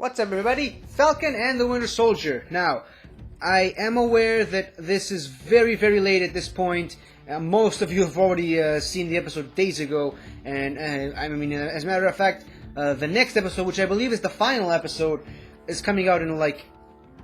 What's up, everybody? Falcon and the Winter Soldier. Now, I am aware that this is very, very late at this point. Most of you have already seen the episode days ago, and as a matter of fact, the next episode, which I believe is the final episode, is coming out in like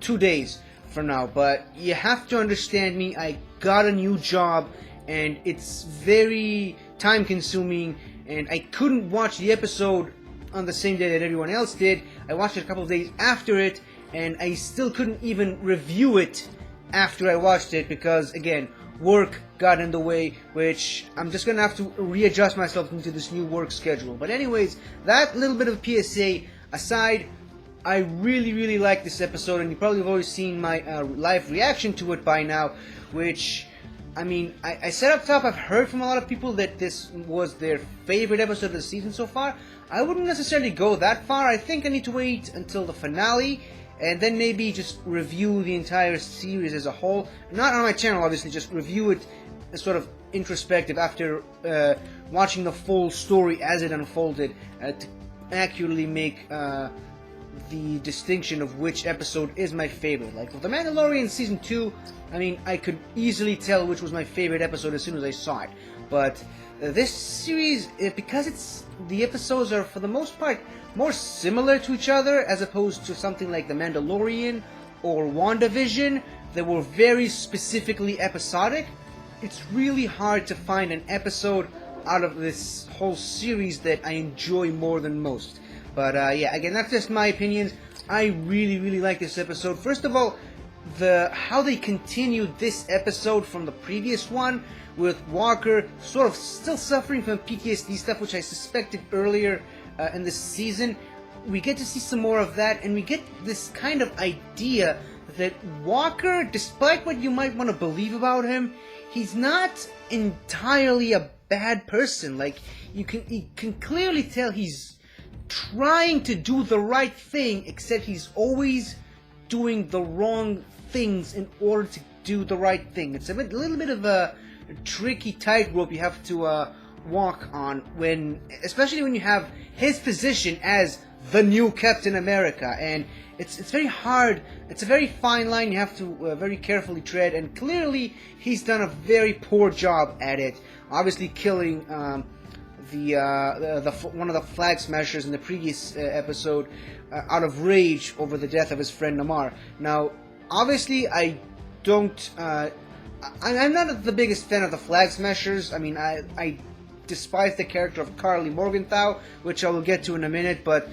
2 days from now. But you have to understand me. I got a new job, and it's very time-consuming, and I couldn't watch the episode on the same day that everyone else did. I watched it a couple of days after it, and I still couldn't even review it after I watched it because, again, work got in the way, which I'm just gonna have to readjust myself into this new work schedule. But anyways, that little bit of PSA aside, I really like this episode, and you probably have already seen my live reaction to it by now, which, I said up top, I've heard from a lot of people that this was their favorite episode of the season so far. I wouldn't necessarily go that far. I think I need to wait until the finale, and then maybe just review the entire series as a whole. Not on my channel, obviously, just review it as sort of introspective after watching the full story as it unfolded to accurately make the distinction of which episode is my favorite. Like with The Mandalorian Season 2, I could easily tell which was my favorite episode as soon as I saw it. But this series, because the episodes are for the most part more similar to each other as opposed to something like The Mandalorian or WandaVision that were very specifically episodic, it's really hard to find an episode out of this whole series that I enjoy more than most. But yeah, again, that's just my opinions. I really like this episode. First of all, how they continued this episode from the previous one, with Walker sort of still suffering from PTSD stuff, which I suspected earlier in this season. We get to see some more of that, and we get this kind of idea that Walker, despite what you might want to believe about him, he's not entirely a bad person. Like, you can clearly tell he's trying to do the right thing, except he's always doing the wrong things in order to do the right thing. It's a little bit of a tricky tightrope you have to walk on, especially when you have his position as the new Captain America, and it's very hard. It's a very fine line you have to very carefully tread, and clearly he's done a very poor job at it. Obviously, killing one of the flag smashers in the previous episode out of rage over the death of his friend Namar. Now, obviously, I'm not the biggest fan of the flag smashers. I despise the character of Carly Morgenthau, which I will get to in a minute, but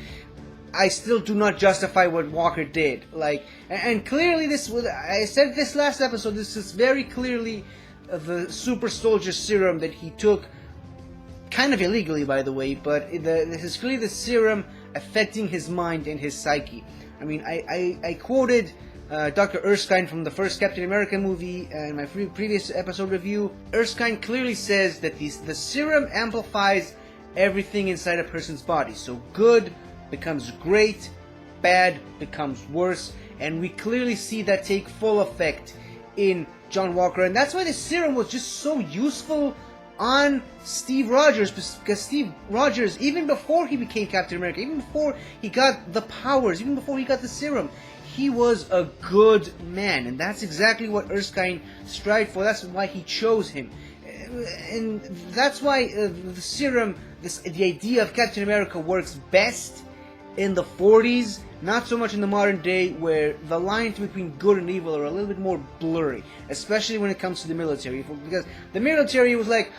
I still do not justify what Walker did. And clearly I said this last episode, this is very clearly the super soldier serum that he took, kind of illegally, by the way, but this is clearly the serum affecting his mind and his psyche. I quoted Dr. Erskine from the first Captain America movie in my previous episode review. Erskine clearly says that the serum amplifies everything inside a person's body. So good becomes great, bad becomes worse, and we clearly see that take full effect in John Walker, and that's why the serum was just so useful on Steve Rogers, because Steve Rogers, even before he became Captain America, even before he got the powers, even before he got the serum, he was a good man, and that's exactly what Erskine strived for. That's why he chose him, and that's why the serum, the idea of Captain America works best in the 40s, not so much in the modern day, where the lines between good and evil are a little bit more blurry, especially when it comes to the military. Because the military was like,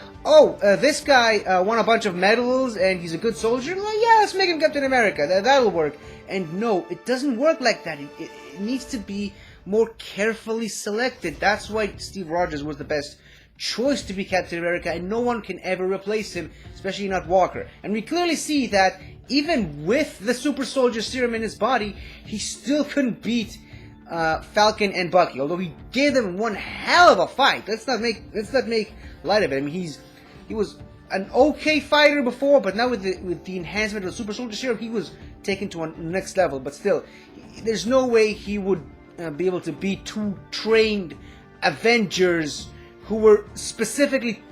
this guy won a bunch of medals and he's a good soldier, yeah, let's make him Captain America, that'll work. And no, it doesn't work like that. It needs to be more carefully selected. That's why Steve Rogers was the best choice to be Captain America, and no one can ever replace him, especially not Walker. And we clearly see that even with the super soldier serum in his body, he still couldn't beat Falcon and Bucky, although he gave them one hell of a fight. Let's not make light of it. He was an okay fighter before, but now with the enhancement of the super soldier serum, he was taken to a next level. But still, there's no way he would be able to beat two trained Avengers who were specifically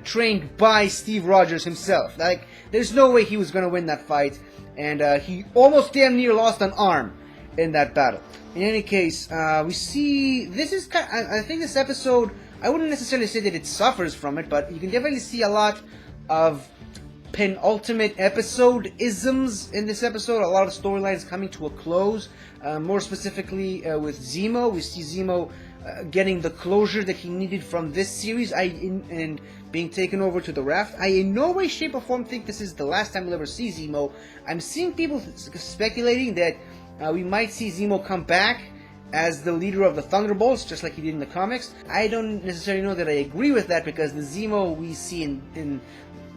trained by Steve Rogers himself. There's no way he was going to win that fight. and he almost damn near lost an arm in that battle. In any case, we see this is kind of, I think this episode, I wouldn't necessarily say that it suffers from it, but you can definitely see a lot of penultimate episode isms in this episode. A lot of storylines coming to a close. More specifically with Zemo, we see Zemo getting the closure that he needed from this series and being taken over to the Raft. I in no way, shape, or form think this is the last time we'll ever see Zemo. I'm seeing people speculating that we might see Zemo come back as the leader of the Thunderbolts, just like he did in the comics. I don't necessarily know that I agree with that, because the Zemo we see in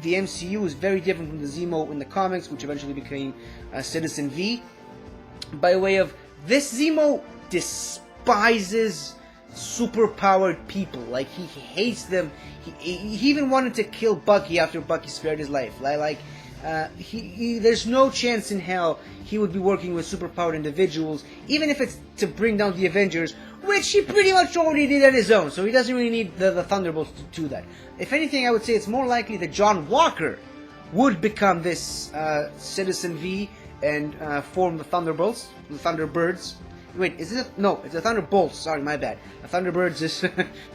the MCU is very different from the Zemo in the comics, which eventually became Citizen V. By way of, this Zemo despises superpowered people. Like, he hates them. He even wanted to kill Bucky after Bucky spared his life. There's no chance in hell he would be working with superpowered individuals, even if it's to bring down the Avengers, which he pretty much already did on his own, so he doesn't really need the Thunderbolts to do that. If anything, I would say it's more likely that John Walker would become this Citizen V and form the Thunderbolts, the Thunderbirds. Wait, is it? No, it's the Thunderbolts. Sorry, my bad. The Thunderbirds is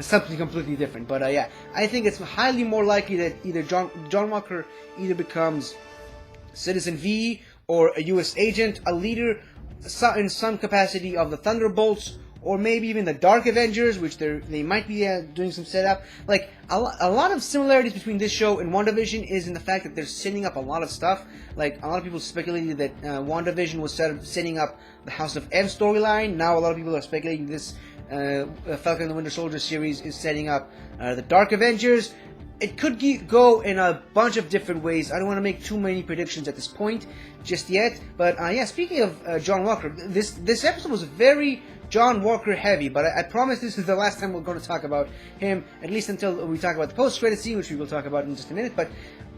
something completely different. But yeah, I think it's highly more likely that either John Walker either becomes Citizen V or a U.S. agent, a leader in some capacity of the Thunderbolts, or maybe even the Dark Avengers, which they might be doing some setup. Like, a lot of similarities between this show and WandaVision is in the fact that they're setting up a lot of stuff. Like, a lot of people speculated that WandaVision was setting up the House of M storyline. Now a lot of people are speculating this Falcon and the Winter Soldier series is setting up the Dark Avengers. It could go in a bunch of different ways. I don't want to make too many predictions at this point just yet. But yeah, speaking of John Walker, this episode was very John Walker heavy, but I promise this is the last time we're going to talk about him, at least until we talk about the post-credit scene, which we will talk about in just a minute. But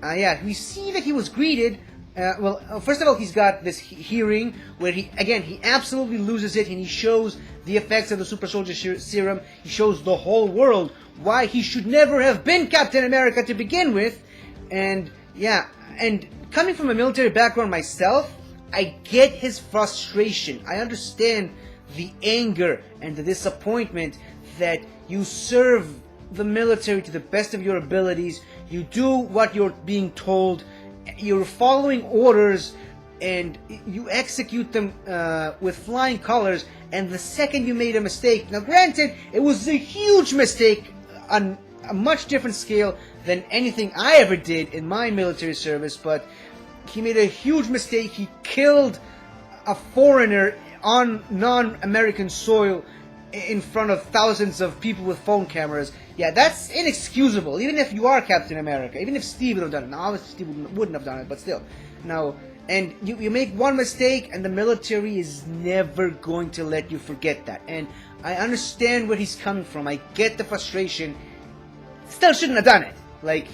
yeah, we see that he was greeted. Well, first of all, he's got this hearing where he absolutely loses it, and he shows the effects of the Super Soldier Serum. He shows the whole world why he should never have been Captain America to begin with. And yeah, and coming from a military background myself, I get his frustration. I understand the anger and the disappointment that you serve the military to the best of your abilities. You do what you're being told. You're following orders, and you execute them with flying colors. And the second you made a mistake, now granted, it was a huge mistake on a much different scale than anything I ever did in my military service, but he made a huge mistake. He killed a foreigner on non-American soil in front of thousands of people with phone cameras. Yeah, that's inexcusable, even if you are Captain America, even if Steve would have done it. Now, obviously Steve wouldn't have done it, but still. Now, and you make one mistake, and the military is never going to let you forget that. And I understand where he's coming from. I get the frustration. Still shouldn't have done it. Like,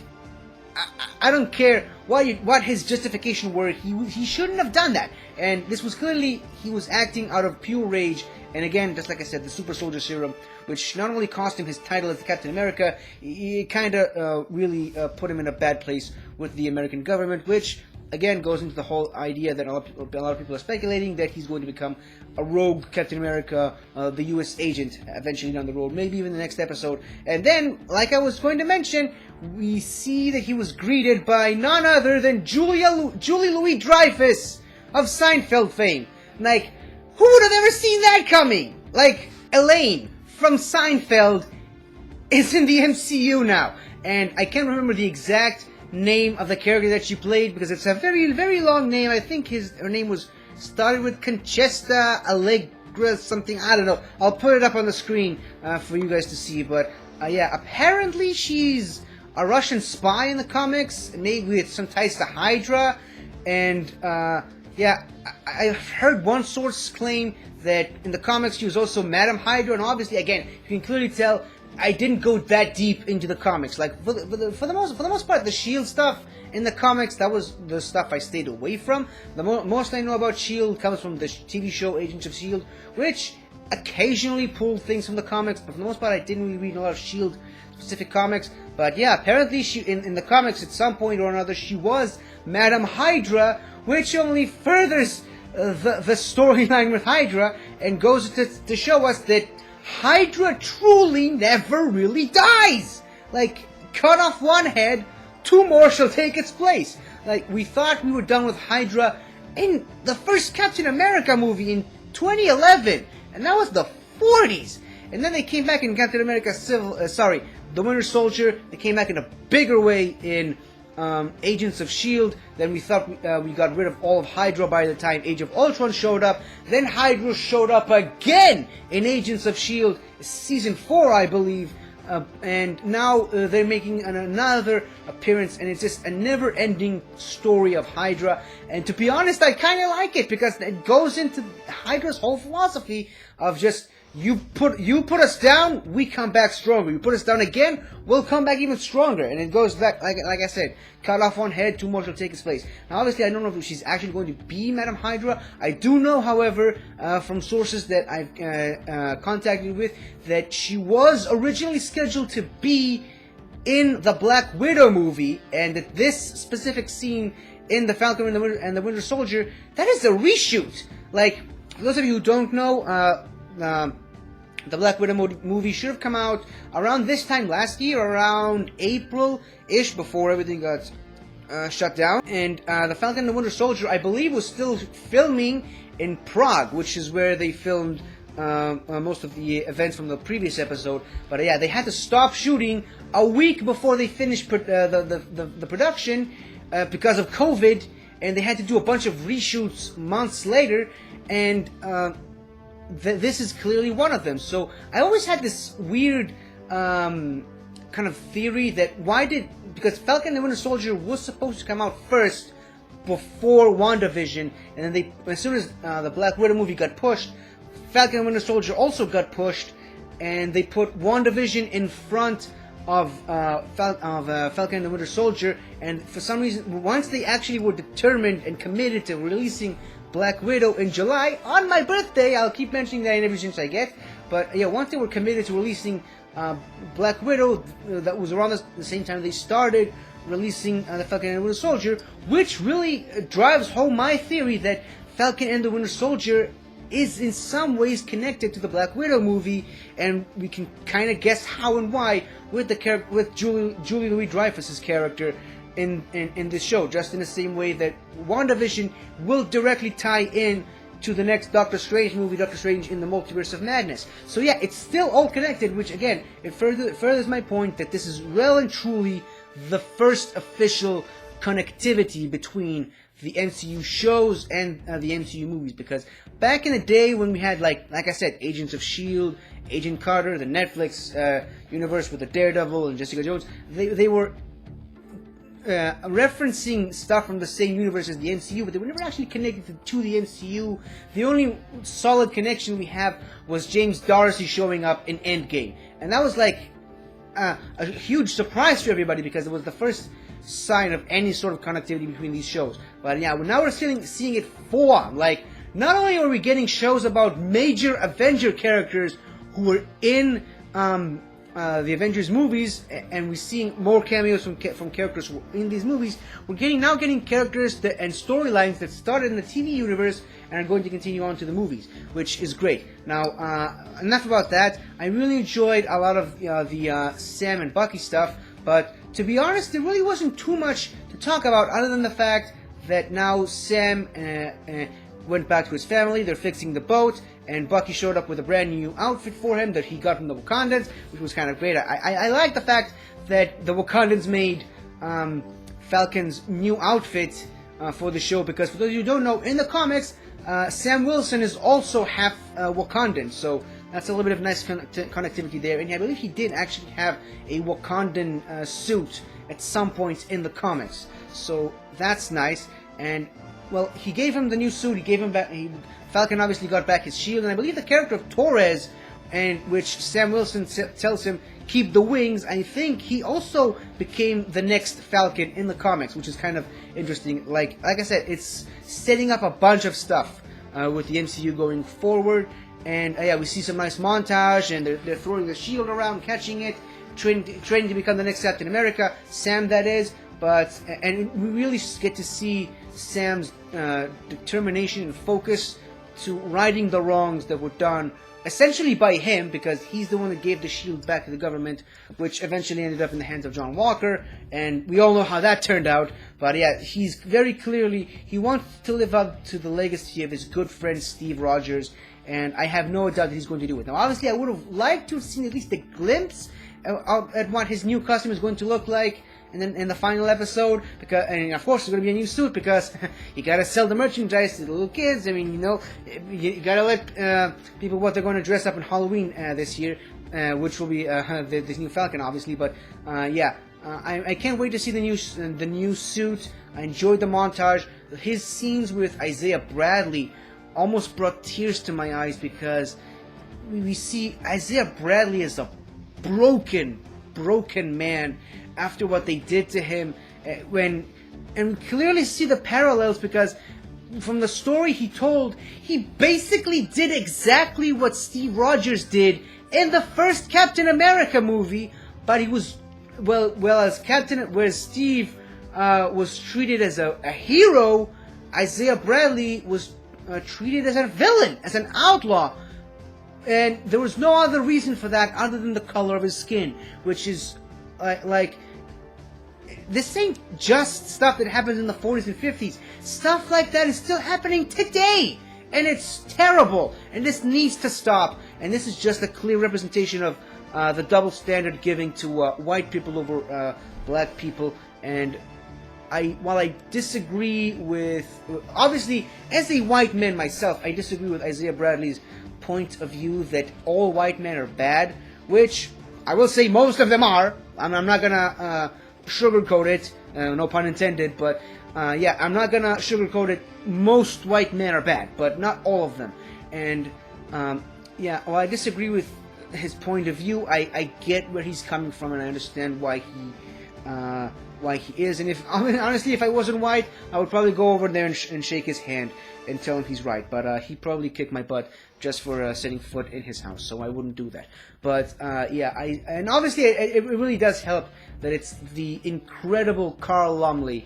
I don't care what his justification were. He shouldn't have done that. And this was clearly, he was acting out of pure rage. And again, just like I said, the Super Soldier Serum, which not only cost him his title as Captain America, it kind of really put him in a bad place with the American government, which again goes into the whole idea that a lot of people are speculating that he's going to become a rogue Captain America, the U.S. agent, eventually down the road, maybe even the next episode. And then, like I was going to mention, we see that he was greeted by none other than Julie Louis-Dreyfus of Seinfeld fame. Like, who would have ever seen that coming? Like, Elaine from Seinfeld is in the MCU now. And I can't remember the exact name of the character that she played because it's a very, very long name. I think her name was started with Conchesta Allegra something. I don't know. I'll put it up on the screen for you guys to see. But yeah, apparently she's a Russian spy in the comics, maybe with some ties to Hydra. And yeah, I've heard one source claim that in the comics she was also Madam Hydra, and obviously, again, you can clearly tell I didn't go that deep into the comics. Like for the most part, the Shield stuff in the comics, that was the stuff I stayed away from. The most I know about Shield comes from the TV show Agents of Shield, which occasionally pulled things from the comics, but for the most part, I didn't really read a lot of Shield specific comics. But yeah, apparently she in the comics at some point or another she was Madam Hydra, which only furthers the storyline with Hydra and goes to show us that Hydra truly never really dies. Like, cut off one head, two more shall take its place. Like, we thought we were done with Hydra in the first Captain America movie in 2011, and that was the 40s. And then they came back in Captain America The Winter Soldier. They came back in a bigger way in Agents of S.H.I.E.L.D. Then we thought we got rid of all of Hydra by the time Age of Ultron showed up. Then Hydra showed up again in Agents of S.H.I.E.L.D. Season 4, I believe. And now they're making another appearance, and it's just a never-ending story of Hydra. And to be honest, I kind of like it, because it goes into Hydra's whole philosophy of just, you put us down, we come back stronger. You put us down again, we'll come back even stronger. And it goes back, like I said, cut off one head, two more shall take its place. Now, obviously, I don't know if she's actually going to be Madam Hydra. I do know, however, from sources that I've contacted with, that she was originally scheduled to be in the Black Widow movie, and that this specific scene in the Falcon and the Winter Soldier, that is a reshoot. Like, for those of you who don't know, the Black Widow movie should have come out around this time last year, around April-ish, before everything got shut down. And the Falcon and the Winter Soldier, I believe, was still filming in Prague, which is where they filmed most of the events from the previous episode. But yeah, they had to stop shooting a week before they finished the production because of COVID, and they had to do a bunch of reshoots months later, and this is clearly one of them. So I always had this weird kind of theory that because Falcon and the Winter Soldier was supposed to come out first before WandaVision, and then as soon as the Black Widow movie got pushed, Falcon and Winter Soldier also got pushed, and they put WandaVision in front of Falcon and the Winter Soldier. And for some reason, once they actually were determined and committed to releasing Black Widow in July, on my birthday, I'll keep mentioning that in every chance I get, but yeah, once they were committed to releasing Black Widow, that was around the same time they started releasing the Falcon and the Winter Soldier, which really drives home my theory that Falcon and the Winter Soldier is in some ways connected to the Black Widow movie, and we can kind of guess how and why with Julie Louis-Dreyfus's character in this show, just in the same way that WandaVision will directly tie in to the next Doctor Strange movie, Doctor Strange in the Multiverse of Madness. So yeah, it's still all connected, which again, it furthers my point that this is well and truly the first official connectivity between the MCU shows and the MCU movies. Because back in the day when we had, like I said, Agents of S.H.I.E.L.D., Agent Carter, the Netflix universe with the Daredevil and Jessica Jones, they were referencing stuff from the same universe as the MCU, but they were never actually connected to the MCU. The only solid connection we have was James Darcy showing up in Endgame, and that was like a huge surprise for everybody, because it was the first sign of any sort of connectivity between these shows. But yeah, now we're seeing it form. Like, not only are we getting shows about major Avenger characters who were in the Avengers movies, and we're seeing more cameos from characters who were in these movies, we're now getting characters and storylines that started in the TV universe and are going to continue on to the movies, which is great. Now, enough about that. I really enjoyed a lot of the Sam and Bucky stuff, but to be honest, there really wasn't too much to talk about other than the fact that now Sam went back to his family, they're fixing the boat, and Bucky showed up with a brand new outfit for him that he got from the Wakandans, which was kind of great. I like the fact that the Wakandans made Falcon's new outfit for the show, because for those of you who don't know, in the comics, Sam Wilson is also half Wakandan, so that's a little bit of nice connectivity there. And I believe he did actually have a Wakandan suit at some points in the comics, so that's nice. And well, he gave him the new suit. He gave him back. Falcon obviously got back his shield, and I believe the character of Torres, and which Sam Wilson tells him keep the wings. I think he also became the next Falcon in the comics, which is kind of interesting. Like I said, it's setting up a bunch of stuff with the MCU going forward. And yeah, we see some nice montage, and they're throwing the shield around, catching it, training to become the next Captain America, Sam that is. And we really get to see Sam's determination and focus to righting the wrongs that were done essentially by him, because he's the one that gave the shield back to the government, which eventually ended up in the hands of John Walker, and we all know how that turned out. But yeah, he's very clearly, he wants to live up to the legacy of his good friend Steve Rogers, and I have no doubt that he's going to do it. Now, obviously, I would have liked to have seen at least a glimpse at what his new costume is going to look like and then in the final episode, because, and of course, it's going to be a new suit, because you gotta sell the merchandise to the little kids. I mean, you know, you gotta let people what they're going to dress up in Halloween this year, which will be this new Falcon, obviously. But yeah, I can't wait to see the new suit. I enjoyed the montage. His scenes with Isaiah Bradley almost brought tears to my eyes, because we see Isaiah Bradley as a broken man after what they did to him, and we clearly see the parallels, because from the story he told, he basically did exactly what Steve Rogers did in the first Captain America movie, but he was as Captain, where Steve was treated as a hero, Isaiah Bradley was treated as a villain, as an outlaw. And there was no other reason for that other than the color of his skin, which is like, this ain't just stuff that happens in the 40s and 50s. Stuff like that is still happening today, and it's terrible, and this needs to stop. And this is just a clear representation of the double standard giving to white people over black people. And while I disagree with, obviously, as a white man myself, I disagree with Isaiah Bradley's point of view that all white men are bad, which I will say most of them are. I'm not gonna sugarcoat it, no pun intended, but yeah, I'm not gonna sugarcoat it. Most white men are bad, but not all of them. And yeah, while I disagree with his point of view, I get where he's coming from, and I understand why he is. And honestly, if I wasn't white, I would probably go over there and shake his hand and tell him he's right. But he'd probably kick my butt just for setting foot in his house, so I wouldn't do that. But yeah, and obviously it really does help that it's the incredible Carl Lumley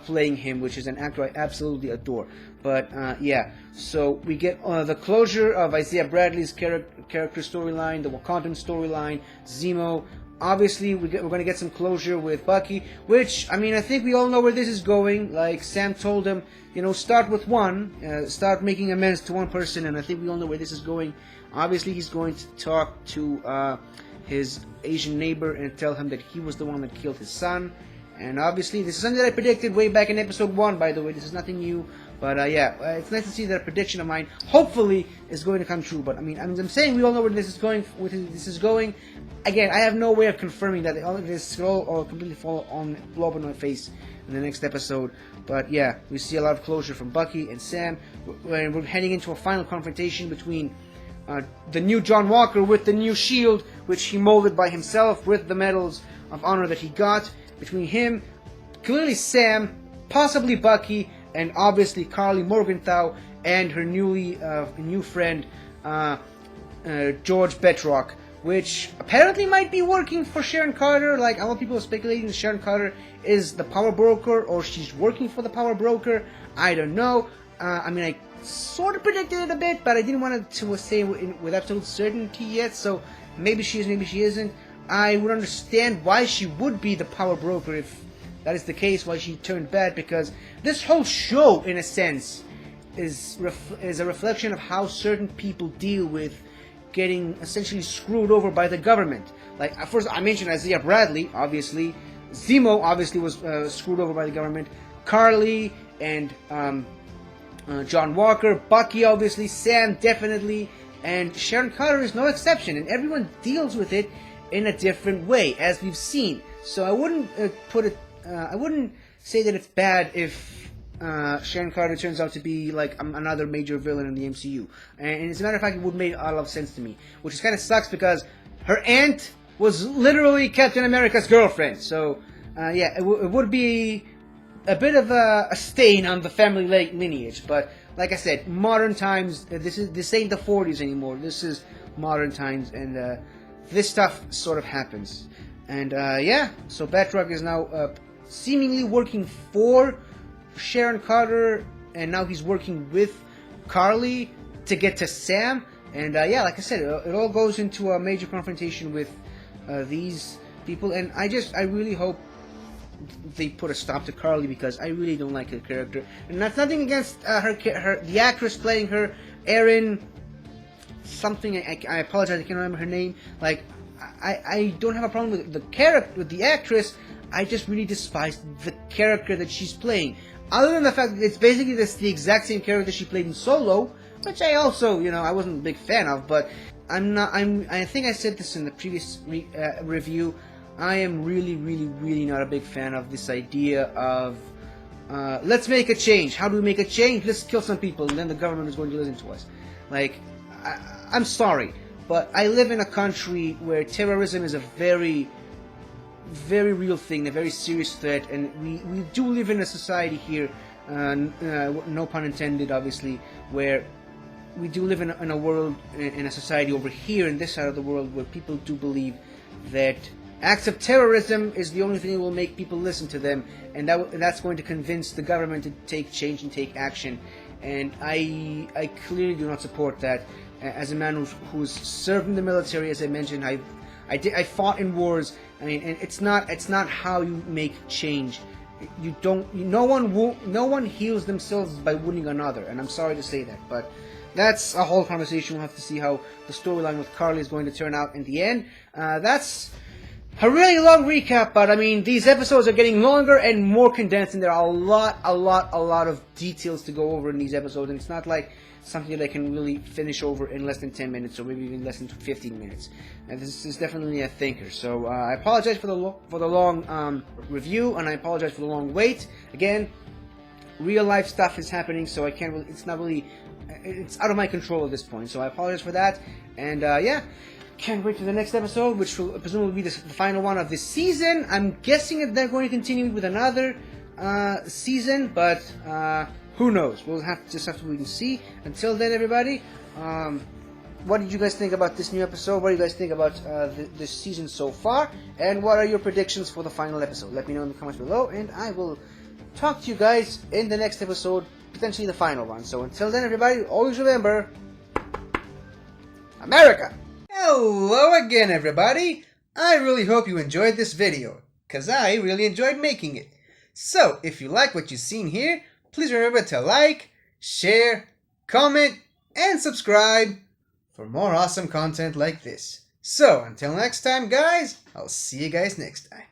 playing him, which is an actor I absolutely adore. But yeah, so we get the closure of Isaiah Bradley's character storyline, the Wakandan storyline, Zemo. Obviously, we're going to get some closure with Bucky, which, I mean, I think we all know where this is going. Like Sam told him, you know, start with one, start making amends to one person, and I think we all know where this is going. Obviously, he's going to talk to his Asian neighbor and tell him that he was the one that killed his son. And obviously, this is something that I predicted way back in episode 1, by the way. This is nothing new. But yeah, it's nice to see that a prediction of mine, hopefully, is going to come true. But I mean, I'm saying we all know where this is going. Again, I have no way of confirming that all of this will all completely blow up on my face in the next episode. But yeah, we see a lot of closure from Bucky and Sam. We're heading into a final confrontation between the new John Walker with the new shield, which he molded by himself with the medals of honor that he got. Between him, clearly Sam, possibly Bucky, and obviously Carly Morgenthau and her new friend George Betrock, which apparently might be working for Sharon Carter. Like, a lot of people are speculating that Sharon Carter is the power broker, or she's working for the power broker. I don't know. I mean, I sort of predicted it a bit, but I didn't want to say with absolute certainty yet, so maybe she is, maybe she isn't. I would understand why she would be the power broker if that is the case, why she turned bad, because this whole show, in a sense, is a reflection of how certain people deal with getting essentially screwed over by the government. Like, at first I mentioned Isaiah Bradley, obviously. Zemo, obviously, was screwed over by the government. Carly and John Walker, Bucky, obviously, Sam, definitely, and Sharon Carter is no exception, and everyone deals with it in a different way, as we've seen. So I wouldn't I wouldn't say that it's bad if Sharon Carter turns out to be like another major villain in the MCU. And as a matter of fact, it would make a lot of sense to me. Which kind of sucks because her aunt was literally Captain America's girlfriend. So yeah, it would be a bit of a stain on the family lineage. But like I said, modern times. This ain't the 40s anymore. This is modern times, and this stuff sort of happens. And yeah, so Batroc is now seemingly working for Sharon Carter, and now he's working with Carly to get to Sam. And yeah, like I said, it all goes into a major confrontation with these people, and I really hope they put a stop to Carly, because I really don't like her character. And that's nothing against the actress playing her, Erin something. I apologize, I can't remember her name. Like, I don't have a problem with the character, with the actress. I just really despise the character that she's playing. Other than the fact that it's basically the exact same character she played in Solo, which I also, I wasn't a big fan of. But I think I said this in the previous review. I am really not a big fan of this idea of let's make a change. How do we make a change? Let's kill some people, and then the government is going to listen to us. Like, I'm sorry, but I live in a country where terrorism is a very real thing, a very serious threat, and we do live in a society here, no pun intended, obviously, where we do live in a world, in a society over here in this side of the world, where people do believe that acts of terrorism is the only thing that will make people listen to them, and that's going to convince the government to take change and take action. And I clearly do not support that. As a man who's served in the military, as I mentioned, I fought in wars. I mean, and it's not how you make change. No one heals themselves by wounding another, and I'm sorry to say that, but that's a whole conversation. We'll have to see how the storyline with Carly is going to turn out in the end. That's a really long recap, but I mean, these episodes are getting longer and more condensed, and there are a lot of details to go over in these episodes, and it's not like something that I can really finish over in less than 10 minutes, or maybe even less than 15 minutes. And this is definitely a thinker. So I apologize for the long review, and I apologize for the long wait. Again, real life stuff is happening, so I can't really, it's out of my control at this point. So I apologize for that, and yeah. Can't wait for the next episode, which will presumably be the final one of this season. I'm guessing that they're going to continue with another season, but who knows? We'll just have to wait and see. Until then, everybody, what did you guys think about this new episode? What do you guys think about this season so far? And what are your predictions for the final episode? Let me know in the comments below, and I will talk to you guys in the next episode, potentially the final one. So until then, everybody, always remember, America! Hello again, everybody! I really hope you enjoyed this video, cause I really enjoyed making it. So, if you like what you've seen here, please remember to like, share, comment, and subscribe for more awesome content like this. So, until next time, guys, I'll see you guys next time.